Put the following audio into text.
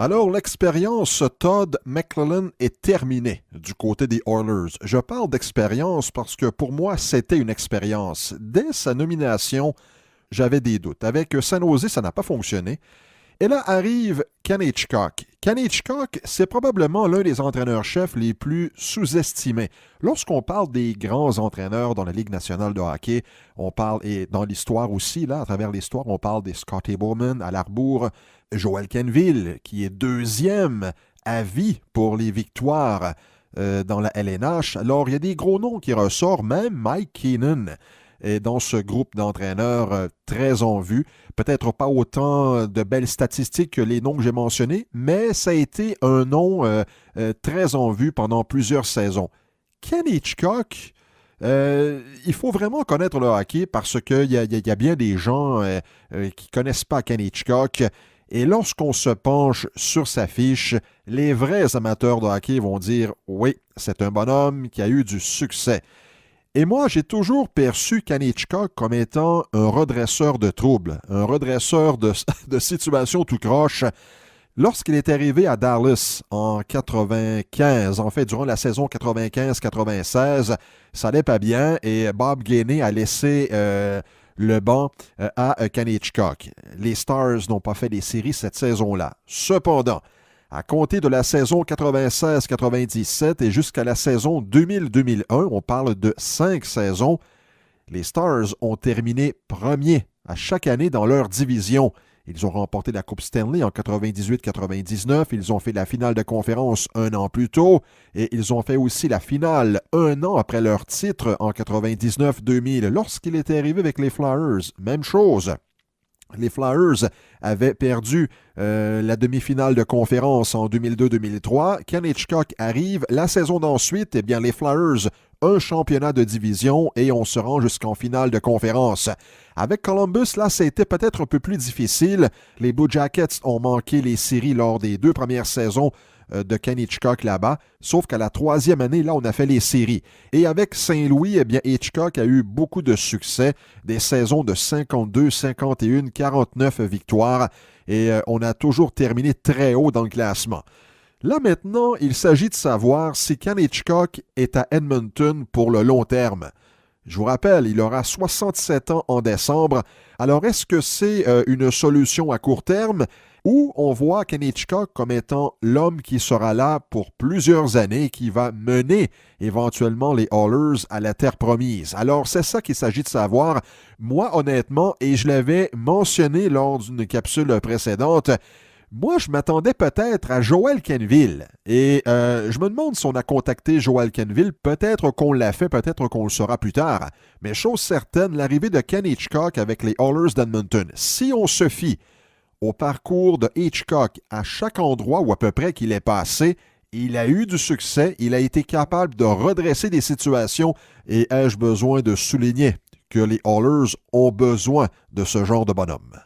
Alors, l'expérience Todd McLellan est terminée du côté des Oilers. Je parle d'expérience parce que pour moi, c'était une expérience. Dès sa nomination, j'avais des doutes. Avec San Jose, ça n'a pas fonctionné. Et là arrive Ken Hitchcock. Ken Hitchcock, c'est probablement l'un des entraîneurs-chefs les plus sous-estimés. Lorsqu'on parle des grands entraîneurs dans la Ligue nationale de hockey, on parle, et dans l'histoire aussi, là, à travers l'histoire, on parle des Scotty Bowman à l'Arbour, Joel Kenville, qui est deuxième à vie pour les victoires dans la LNH. Alors, il y a des gros noms qui ressortent, même Mike Keenan est dans ce groupe d'entraîneurs très en vue. Peut-être pas autant de belles statistiques que les noms que j'ai mentionnés, mais ça a été un nom très en vue pendant plusieurs saisons. Ken Hitchcock, il faut vraiment connaître le hockey parce qu'il y a bien des gens qui ne connaissent pas Ken Hitchcock. Et lorsqu'on se penche sur sa fiche, les vrais amateurs de hockey vont dire « Oui, c'est un bonhomme qui a eu du succès ». Et moi, j'ai toujours perçu Ken Hitchcock comme étant un redresseur de troubles, un redresseur de situations tout croche. Lorsqu'il est arrivé à Dallas en 95, en fait, durant la saison 95-96, ça n'allait pas bien et Bob Gainey a laissé le banc à Ken Hitchcock. Les Stars n'ont pas fait des séries cette saison-là. Cependant, à compter de la saison 96-97 et jusqu'à la saison 2000-2001, on parle de 5 saisons, les Stars ont terminé premiers à chaque année dans leur division. Ils ont remporté la Coupe Stanley en 98-99, ils ont fait la finale de conférence un an plus tôt et ils ont fait aussi la finale un an après leur titre en 99-2000. Lorsqu'il était arrivé avec les Flyers, même chose. Les Flyers avaient perdu la demi-finale de conférence en 2002-2003. Ken Hitchcock arrive. La saison d'ensuite, eh bien, les Flyers, un championnat de division et on se rend jusqu'en finale de conférence. Avec Columbus, là, ça a été peut-être un peu plus difficile. Les Blue Jackets ont manqué les séries lors des 2 premières saisons de Ken Hitchcock là-bas, sauf qu'à la 3e année, là, on a fait les séries. Et avec Saint-Louis, eh bien, Hitchcock a eu beaucoup de succès, des saisons de 52, 51, 49 victoires, et on a toujours terminé très haut dans le classement. Là, maintenant, il s'agit de savoir si Ken Hitchcock est à Edmonton pour le long terme. Je vous rappelle, il aura 67 ans en décembre. Alors, est-ce que c'est une solution à court terme ou on voit Ken Hitchcock comme étant l'homme qui sera là pour plusieurs années, qui va mener éventuellement les Oilers à la terre promise? Alors, c'est ça qu'il s'agit de savoir. Moi, honnêtement, et je l'avais mentionné lors d'une capsule précédente, moi, je m'attendais peut-être à Joel Kenville. Et je me demande si on a contacté Joel Kenville. Peut-être qu'on l'a fait, peut-être qu'on le saura plus tard. Mais chose certaine, l'arrivée de Ken Hitchcock avec les Oilers d'Edmonton, si on se fie au parcours de Hitchcock à chaque endroit ou à peu près qu'il est passé, il a eu du succès, il a été capable de redresser des situations et ai-je besoin de souligner que les Oilers ont besoin de ce genre de bonhomme.